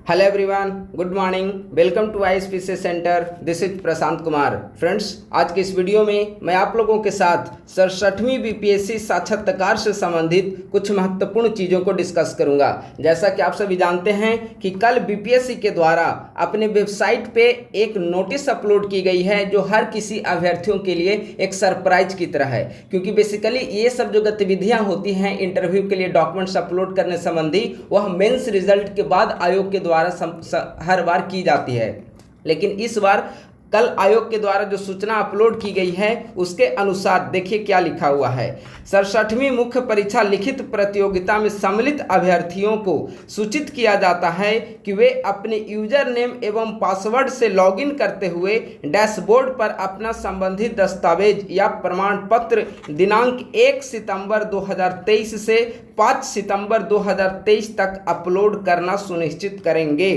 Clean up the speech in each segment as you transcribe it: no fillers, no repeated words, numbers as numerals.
Hello everyone, good morning. Welcome to ISPC centre. This is Prashant Kumar. Friends, आज के इस video में मैं आप लोगों के साथ 67वीं BPSC साक्षात्कार से संबंधित कुछ महत्वपूर्ण चीज़ों को डिस्कस करूंगा। जैसा कि आप सभी जानते हैं कि कल BPSC के द्वारा अपने वेबसाइट पे एक नोटिस अपलोड की गई है जो हर किसी अभ्यर्थियों के लिए एक सरप्राइज की तरह है, क्योंकि बेसिकली ये सब जो गतिविधियाँ होती हैं इंटरव्यू के लिए डॉक्यूमेंट्स अपलोड करने संबंधी, वह मेंस रिजल्ट के बाद आयोग के द्वारा हर बार की जाती है। लेकिन इस बार कल आयोग के द्वारा जो सूचना अपलोड की गई है उसके अनुसार देखिए क्या लिखा हुआ है। 67वीं मुख्य परीक्षा लिखित प्रतियोगिता में सम्मिलित अभ्यर्थियों को सूचित किया जाता है कि वे अपने यूजर नेम एवं पासवर्ड से लॉगिन करते हुए डैशबोर्ड पर अपना संबंधित दस्तावेज या प्रमाण पत्र दिनांक 1 सितंबर 2023 से 5 सितंबर 2023 तक अपलोड करना सुनिश्चित करेंगे।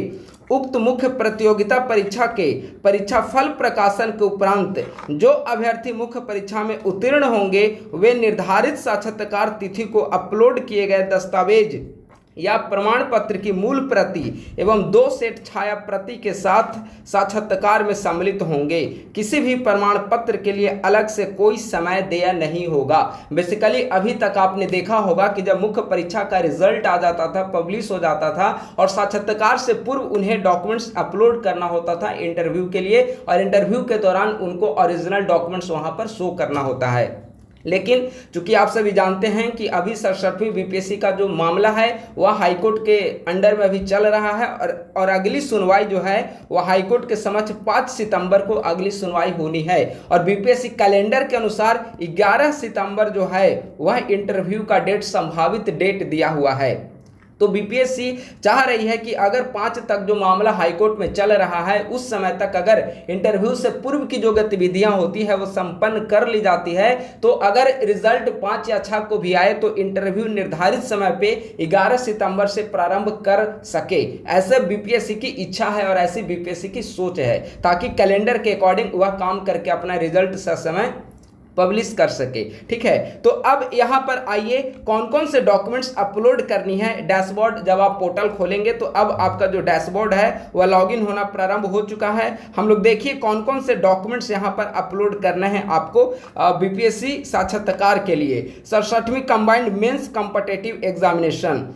उक्त मुख्य प्रतियोगिता परीक्षा के परीक्षा फल प्रकाशन के उपरांत जो अभ्यर्थी मुख्य परीक्षा में उत्तीर्ण होंगे वे निर्धारित साक्षात्कार तिथि को अपलोड किए गए दस्तावेज या प्रमाण पत्र की मूल प्रति एवं 2 सेट छाया प्रति के साथ साक्षात्कार में सम्मिलित होंगे। किसी भी प्रमाण पत्र के लिए अलग से कोई समय देय नहीं होगा। बेसिकली अभी तक आपने देखा होगा कि जब मुख्य परीक्षा का रिजल्ट आ जाता था, पब्लिश हो जाता था और साक्षात्कार से पूर्व उन्हें डॉक्यूमेंट्स अपलोड करना होता था इंटरव्यू के लिए, और इंटरव्यू के दौरान उनको ओरिजिनल डॉक्यूमेंट्स वहाँ पर शो करना होता है। लेकिन चूंकि आप सभी जानते हैं कि अभी 67वीं BPSC का जो मामला है वह हाईकोर्ट के अंडर में अभी चल रहा है और अगली सुनवाई जो है वह हाईकोर्ट के समक्ष 5 सितंबर को अगली सुनवाई होनी है। और BPSC कैलेंडर के अनुसार 11 सितंबर जो है वह इंटरव्यू का डेट संभावित डेट दिया हुआ है। तो BPSC चाह रही है कि अगर 5 तक जो मामला हाईकोर्ट में चल रहा है उस समय तक अगर इंटरव्यू से पूर्व की जो गतिविधियां होती है वो संपन्न कर ली जाती है, तो अगर रिजल्ट 5 या 6 को भी आए तो इंटरव्यू निर्धारित समय पे 11 सितंबर से प्रारंभ कर सके। ऐसे BPSC की इच्छा है और ऐसी BPSC की सोच है, ताकि कैलेंडर के अकॉर्डिंग वह काम करके अपना रिजल्ट समय पब्लिश कर सके। ठीक है, तो अब यहाँ पर आइए कौन कौन से डॉक्यूमेंट्स अपलोड करनी है। डैशबोर्ड जब आप पोर्टल खोलेंगे तो अब आपका जो डैशबोर्ड है वह लॉगिन होना प्रारंभ हो चुका है। हम लोग देखिए कौन कौन से डॉक्यूमेंट्स यहाँ पर अपलोड करने हैं आपको BPSC साक्षात्कार के लिए। 67वीं combined mains competitive examination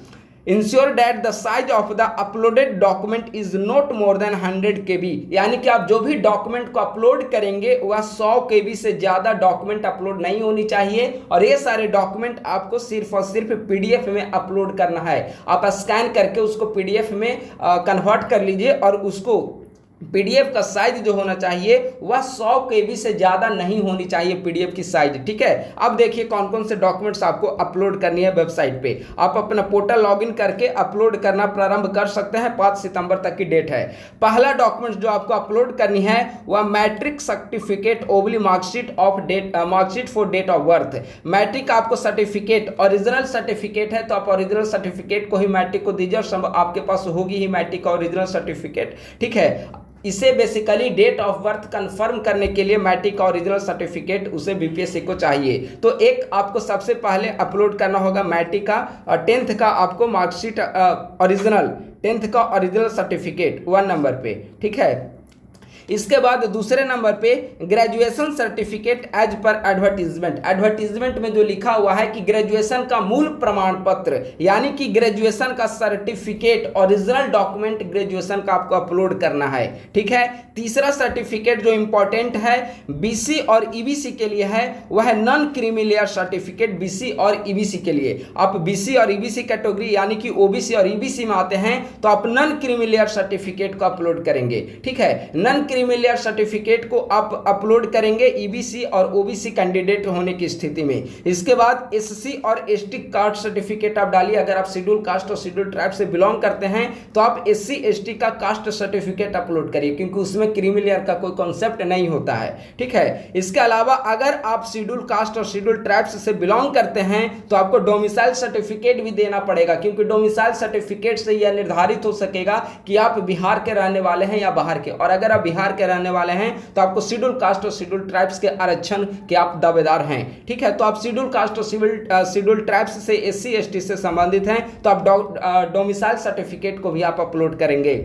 ensure that the size of the uploaded document is not more than 100 KB, यानी कि आप जो भी डॉक्यूमेंट को अपलोड करेंगे वह 100 KB से ज़्यादा डॉक्यूमेंट अपलोड नहीं होनी चाहिए। और ये सारे डॉक्यूमेंट आपको सिर्फ और सिर्फ PDF में अपलोड करना है। आप स्कैन करके उसको PDF में कन्वर्ट कर लीजिए और उसको PDF का साइज जो होना चाहिए वह 100 KB से ज़्यादा नहीं होनी चाहिए PDF की साइज। ठीक है, अब देखिए कौन कौन से डॉक्यूमेंट्स आपको अपलोड करनी है वेबसाइट पे। आप अपना पोर्टल लॉगिन करके अपलोड करना प्रारंभ कर सकते हैं। 5 सितंबर तक की डेट है। पहला डॉक्यूमेंट जो आपको अपलोड करनी है वह मैट्रिक सर्टिफिकेट ओबली marksheet for date of birth. Matric आपको सर्टिफिकेट ओरिजिनल सर्टिफिकेट है तो आप ओरिजिनल सर्टिफिकेट को ही मैट्रिक को दीजिए और आपके पास होगी ही मैट्रिक का ओरिजिनल सर्टिफिकेट। ठीक है, इसे basically date of birth confirm करने के लिए मैट्रिक का ओरिजिनल सर्टिफिकेट उसे BPSC को चाहिए। तो एक आपको सबसे पहले अपलोड करना होगा मैट्रिक का और 10th का आपको मार्कशीट ओरिजिनल 10th का ओरिजिनल सर्टिफिकेट 1 नंबर पे। ठीक है, इसके बाद दूसरे नंबर पे graduation certificate as per advertisement. Advertisement में जो लिखा हुआ है कि ग्रेजुएशन का मूल प्रमाण पत्र यानी कि ग्रेजुएशन का सर्टिफिकेट ओरिजिनल डॉक्यूमेंट ग्रेजुएशन का आपको अपलोड करना है। ठीक है, तीसरा सर्टिफिकेट जो इंपॉर्टेंट है BC और EBC के लिए है वह है non creamy layer certificate. BC और EBC के लिए आप BC और EBC कैटेगरी यानी कि OBC और EBC में आते हैं तो आप नॉन क्रीमी लेयर सर्टिफिकेट को अपलोड करेंगे। ठीक है, नॉन क्रीमी लेयर सर्टिफिकेट को आप अपलोड करेंगे EBC और OBC कैंडिडेट होने की स्थिति में। इसके बाद SC और ST कास्ट सर्टिफिकेट आप डालिए। अगर आप शेड्यूल कास्ट और शेड्यूल ट्राइब से बिलोंग करते हैं तो आप SC ST का कास्ट सर्टिफिकेट अपलोड करिए, क्योंकि उसमें क्रीमी लेयर का कोई कॉन्सेप्ट नहीं होता है। ठीक है, इसके अलावा अगर आप शेड्यूल कास्ट और शेड्यूल ट्राइब्स से बिलोंग करते हैं तो आपको डोमिसाइल सर्टिफिकेट भी देना पड़ेगा, क्योंकि डोमिसाइल सर्टिफिकेट से यह निर्धारित हो सकेगा कि आप बिहार के रहने वाले हैं या बाहर के। और अगर आप बिहार के रहने वाले हैं तो आपको शेड्यूल कास्ट और शेड्यूल ट्राइब्स के आरक्षण के आप दावेदार हैं। ठीक है, तो आप शेड्यूल कास्ट और शेड्यूल ट्राइब्स से SC ST से संबंधित हैं तो आप डोमिसाइल सर्टिफिकेट को भी आप अपलोड करेंगे।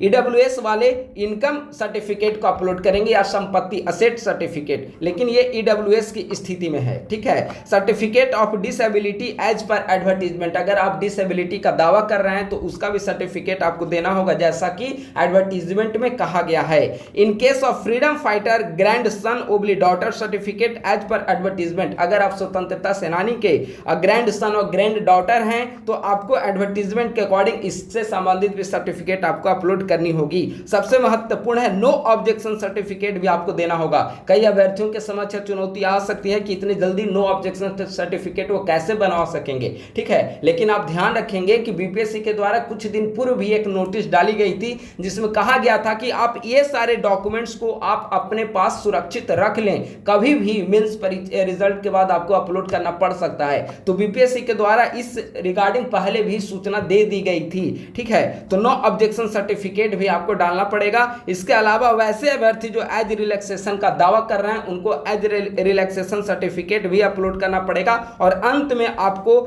EWS वाले इनकम सर्टिफिकेट को अपलोड करेंगे या संपत्ति असेट सर्टिफिकेट, लेकिन ये EWS की स्थिति में है। ठीक है, certificate of disability as per advertisement, अगर आप डिसेबिलिटी का दावा कर रहे हैं तो उसका भी सर्टिफिकेट आपको देना होगा जैसा कि एडवर्टीजमेंट में कहा गया है। In case of freedom fighter grand son oblique daughter certificate as per advertisement, अगर आप स्वतंत्रता सेनानी के ग्रैंड सन और ग्रैंड डॉटर हैं तो आपको एडवर्टीजमेंट के अकॉर्डिंग इससे संबंधित भी सर्टिफिकेट आपको अपलोड करनी होगी। सबसे महत्वपूर्ण है नो ऑब्जेक्शन सर्टिफिकेट भी आपको देना होगा। कई अभ्यर्थियों के समक्ष चुनौती आ सकती है कि इतनी जल्दी नो ऑब्जेक्शन सर्टिफिकेट वो कैसे बना सकेंगे। ठीक है, लेकिन आप ध्यान रखेंगे कि बीपीएससी के द्वारा कुछ दिन पूर्व भी एक नोटिस डाली गई थी जिसमें कहा गया था कि आप ये सारे डॉक्यूमेंट्स को आप अपने पास सुरक्षित रख लें, कभी भी मेंस रिजल्ट के बाद आपको अपलोड करना पड़ सकता है। तो बीपीएससी के द्वारा इस रिगार्डिंग पहले भी सूचना दे दी गई थी। ठीक है, तो नो ऑब्जेक्शन सर्टिफिकेट भी आपको डालना पड़ेगा। इसके अलावा वैसे अभ्यर्थी जो एज रिलैक्सेशन का दावा कर रहे हैं उनको एज रिलैक्सेशन सर्टिफिकेट भी अपलोड करना पड़ेगा। और अंत में आपको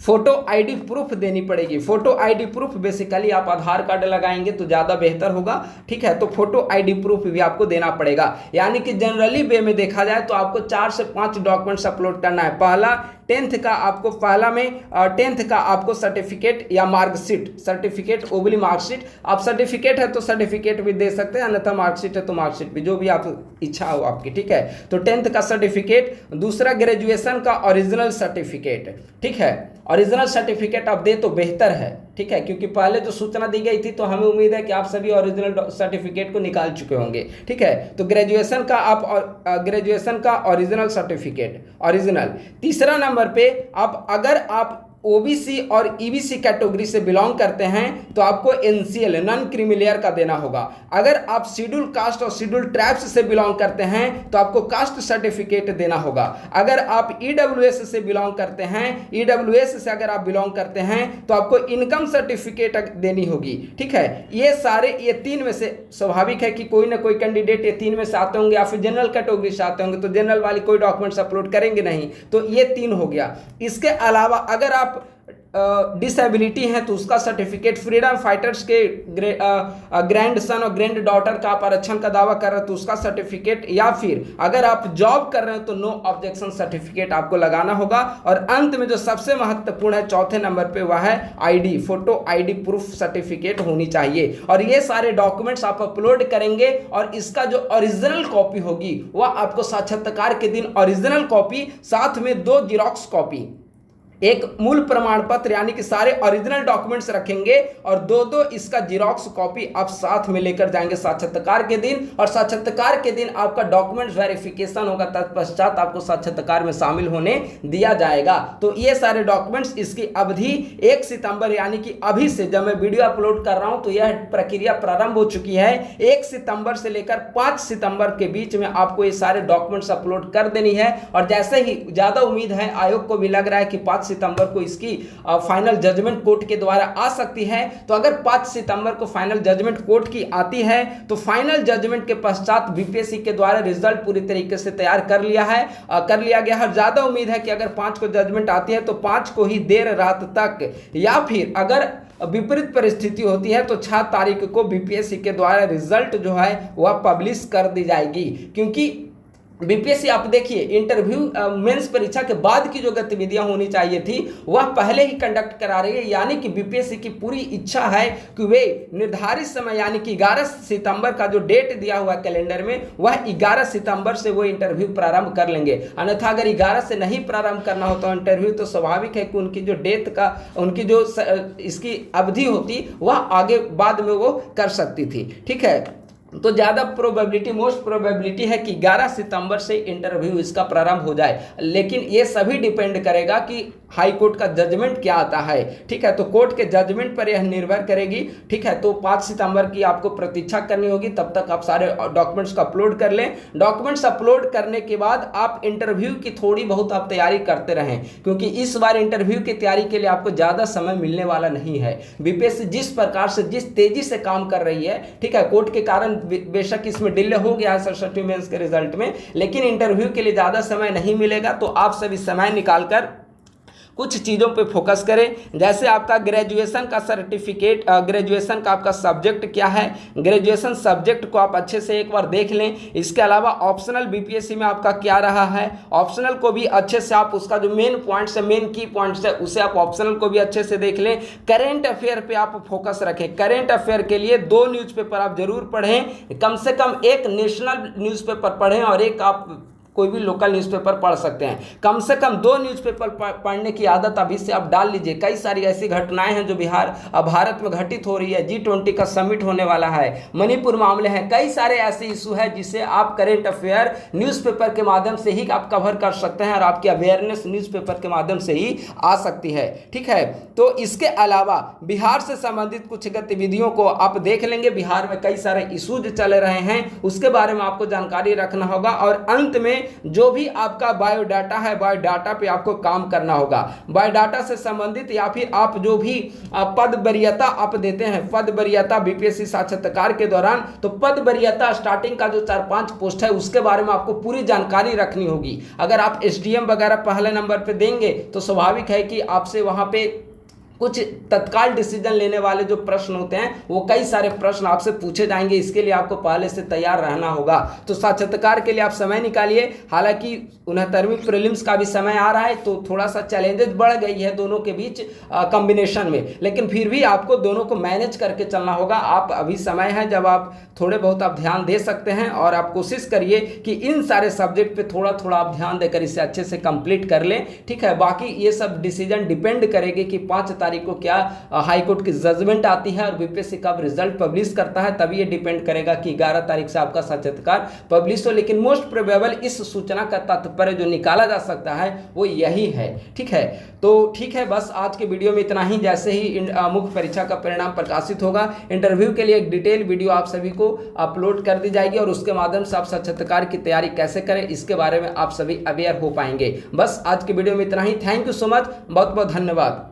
फोटो आईडी प्रूफ देनी पड़ेगी। फोटो आईडी प्रूफ बेसिकली आप आधार कार्ड लगाएंगे तो ज़्यादा बेहतर होगा। ठीक है, तो फोटो आईडी प्रूफ भी आपको देना पड़ेगा। यानी कि जनरली वे में देखा जाए तो आपको 4 से 5 डॉक्यूमेंट्स अपलोड करना है। पहला 10th का आपको पहला में 10th का आपको सर्टिफिकेट या मार्कशीट, सर्टिफिकेट ओबली मार्कशीट, आप सर्टिफिकेट है तो सर्टिफिकेट भी दे सकते हैं, अन्यथा मार्कशीट है तो मार्कशीट भी, जो भी आप इच्छा हो आपकी। ठीक है, तो 10th का सर्टिफिकेट। दूसरा ग्रेजुएशन का ओरिजिनल सर्टिफिकेट। ठीक है, ओरिजिनल सर्टिफिकेट आप दे तो बेहतर है। ठीक है, क्योंकि पहले जो सूचना दी गई थी तो हमें उम्मीद है कि आप सभी ओरिजिनल सर्टिफिकेट को निकाल चुके होंगे। ठीक है, तो ग्रेजुएशन का आप ग्रेजुएशन का ओरिजिनल सर्टिफिकेट ओरिजिनल। तीसरा नंबर पे आप अगर आप ओबीसी और ईबीसी कैटेगरी से बिलोंग करते हैं तो आपको एनसीएल नॉन क्रीमी का देना होगा। अगर आप शेड्यूल कास्ट और शेड्यूल ट्राइब्स से बिलोंग करते हैं तो आपको कास्ट सर्टिफिकेट देना होगा। अगर आप ईडब्ल्यूएस से बिलोंग करते हैं, ईडब्ल्यूएस से अगर आप बिलोंग करते हैं तो आपको इनकम सर्टिफिकेट देनी होगी। ठीक है, ये सारे ये 3 में से स्वाभाविक है कि कोई ना कोई कैंडिडेट ये 3 में से आते होंगे या फिर जनरल कैटेगरी से आते होंगे तो जनरल वाली कोई डॉक्यूमेंट्स अपलोड करेंगे नहीं, तो ये 3 हो गया। इसके अलावा अगर आप डिसेबिलिटी है तो उसका सर्टिफिकेट, फ्रीडम फाइटर्स के ग्रैंड सन और ग्रैंड डॉटर का आप आरक्षण का दावा कर रहे हैं तो उसका सर्टिफिकेट, या फिर अगर आप जॉब कर रहे हैं तो नो ऑब्जेक्शन सर्टिफिकेट आपको लगाना होगा। और अंत में जो सबसे महत्वपूर्ण है 4थे नंबर पे वह है ID, photo ID proof certificate होनी चाहिए। और ये सारे डॉक्यूमेंट्स आप अपलोड करेंगे और इसका जो ओरिजिनल कॉपी होगी वह आपको साक्षात्कार के दिन ओरिजिनल कॉपी, साथ में 2 जीरोक्स कॉपी, एक मूल प्रमाण पत्र यानी कि सारे ओरिजिनल डॉक्यूमेंट्स रखेंगे और 2 इसका जीरोक्स कॉपी आप साथ में लेकर जाएंगे साक्षात्कार के दिन। और साक्षात्कार के दिन आपका डॉक्यूमेंट्स वेरिफिकेशन होगा, तत्पश्चात आपको साक्षात्कार में शामिल होने दिया जाएगा। तो ये सारे डॉक्यूमेंट्स, इसकी अवधि 1 सितंबर यानी कि अभी से जब मैं वीडियो अपलोड कर रहा हूं तो यह प्रक्रिया प्रारंभ हो चुकी है। 1 सितंबर से लेकर 5 सितंबर के बीच में आपको ये सारे डॉक्यूमेंट्स अपलोड कर देनी है। और जैसे ही ज़्यादा उम्मीद है, आयोग को भी लग रहा है कि 5 सितंबर को इसकी फाइनल जजमेंट कोर्ट के द्वारा आ सकती है। तो अगर 5 सितंबर को फाइनल जजमेंट कोर्ट की आती है तो फाइनल जजमेंट के पश्चात बीपीएससी के द्वारा रिजल्ट पूरी तरीके से तैयार कर लिया गया है। ज्यादा उम्मीद है कि अगर 5 को जजमेंट आती है तो 5 को ही देर रात तक, या फिर अगर विपरीत परिस्थिति होती है तो 6 तारीख को बीपीएससी के द्वारा रिजल्ट जो है वह पब्लिश कर दी जाएगी। क्योंकि बीपीएससी आप देखिए इंटरव्यू मेंस परीक्षा के बाद की जो गतिविधियां होनी चाहिए थी वह पहले ही कंडक्ट करा रही है। यानी कि बीपीएससी की पूरी इच्छा है कि वे निर्धारित समय यानी कि 11 सितंबर का जो डेट दिया हुआ कैलेंडर में वह 11 सितंबर से वो इंटरव्यू प्रारंभ कर लेंगे। अन्यथा अगर 11 से नहीं प्रारंभ करना होता इंटरव्यू तो स्वाभाविक है कि उनकी जो डेट का, उनकी जो इसकी अवधि होती वह आगे बाद में वो कर सकती थी। ठीक है, तो ज़्यादा प्रोबेबिलिटी, मोस्ट प्रोबेबिलिटी है कि 11 सितंबर से इंटरव्यू इसका प्रारंभ हो जाए। लेकिन ये सभी डिपेंड करेगा कि हाई कोर्ट का जजमेंट क्या आता है। ठीक है, तो कोर्ट के जजमेंट पर यह निर्भर करेगी। ठीक है, तो 5 सितंबर की आपको प्रतीक्षा करनी होगी, तब तक आप सारे डॉक्यूमेंट्स को अपलोड कर लें। डॉक्यूमेंट्स अपलोड करने के बाद आप इंटरव्यू की थोड़ी बहुत आप तैयारी करते रहें, क्योंकि इस बार इंटरव्यू की तैयारी के लिए आपको ज़्यादा समय मिलने वाला नहीं है। बीपीएससी जिस प्रकार से, जिस तेजी से काम कर रही है, ठीक है, कोर्ट के कारण बेशक इसमें डिले हो गया है सरस्वती मेंस के रिजल्ट में, लेकिन इंटरव्यू के लिए ज़्यादा समय नहीं मिलेगा। तो आप सभी समय निकालकर कुछ चीज़ों पे फोकस करें। जैसे आपका ग्रेजुएशन का सर्टिफिकेट, ग्रेजुएशन का आपका सब्जेक्ट क्या है, ग्रेजुएशन सब्जेक्ट को आप अच्छे से एक बार देख लें। इसके अलावा ऑप्शनल बीपीएससी में आपका क्या रहा है, ऑप्शनल को भी अच्छे से आप, उसका जो मेन पॉइंट्स है, मेन की पॉइंट्स है, उसे आप ऑप्शनल को भी अच्छे से देख लें। करेंट अफेयर पे आप फोकस रखें। करेंट अफेयर के लिए 2 न्यूज़पेपर आप जरूर पढ़ें, कम से कम एक नेशनल न्यूज़पेपर पढ़ें और एक आप कोई भी लोकल न्यूज़पेपर पढ़ सकते हैं। कम से कम 2 न्यूज़पेपर पढ़ने की आदत अभी से आप डाल लीजिए। कई सारी ऐसी घटनाएं हैं जो भारत में घटित हो रही है। G20 का समिट होने वाला है, मणिपुर मामले हैं, कई सारे ऐसे इशू हैं जिसे आप करेंट अफेयर न्यूज़पेपर के माध्यम से ही आप कवर कर सकते हैं और आपकी अवेयरनेस न्यूज़पेपर के माध्यम से ही आ सकती है। ठीक है, तो इसके अलावा बिहार से संबंधित कुछ गतिविधियों को आप देख लेंगे। बिहार में कई सारे इशूज चल रहे हैं, उसके बारे में आपको जानकारी रखना होगा। और अंत में जो भी आपका बायोडाटा है, बायोडाटा पे आपको काम करना होगा। बायोडाटा से संबंधित या फिर आप जो भी पद वरीयता आप देते हैं, पद वरीयता बीपीएससी साक्षात्कार के दौरान, तो पद वरीयता स्टार्टिंग का जो 4-5 पोस्ट है उसके बारे में आपको पूरी जानकारी रखनी होगी। अगर आप एसडीएम वगैरह पहले नंबर पे देंगे तो स्वाभाविक है कि आपसे वहां पे कुछ तत्काल डिसीजन लेने वाले जो प्रश्न होते हैं वो कई सारे प्रश्न आपसे पूछे जाएंगे। इसके लिए आपको पहले से तैयार रहना होगा। तो साक्षात्कार के लिए आप समय निकालिए। हालांकि 69वीं प्रीलिम्स का भी समय आ रहा है, तो थोड़ा सा चैलेंजेस बढ़ गई है दोनों के बीच कॉम्बिनेशन में, लेकिन फिर भी आपको दोनों को मैनेज करके चलना होगा। आप अभी समय है जब आप थोड़े बहुत आप ध्यान दे सकते हैं, और आप कोशिश करिए कि इन सारे सब्जेक्ट पे थोड़ा थोड़ा आप ध्यान देकर इसे अच्छे से कंप्लीट कर लें। ठीक है, बाकी ये सब डिसीजन डिपेंड करेगी कि 5 तारीख को क्या हाई कोर्ट की जजमेंट आती है और बीपीएससी कब रिजल्ट पब्लिश करता है, तभी ये डिपेंड करेगा कि 11 तारीख से आपका साक्षात्कार पब्लिश हो। लेकिन मोस्ट प्रोबेबल इस सूचना का तात्पर्य जो निकाला जा सकता है वो यही है। ठीक है, तो ठीक है, बस आज के वीडियो में इतना ही। जैसे ही मुख्य परीक्षा का परिणाम प्रकाशित होगा, इंटरव्यू के लिए एक डिटेल वीडियो आप सभी को अपलोड कर दी जाएगी, और उसके माध्यम से आप साक्षात्कार की तैयारी कैसे करें इसके बारे में आप सभी अवेयर हो पाएंगे। बस आज के वीडियो में इतना ही। थैंक यू सो मच, बहुत बहुत धन्यवाद।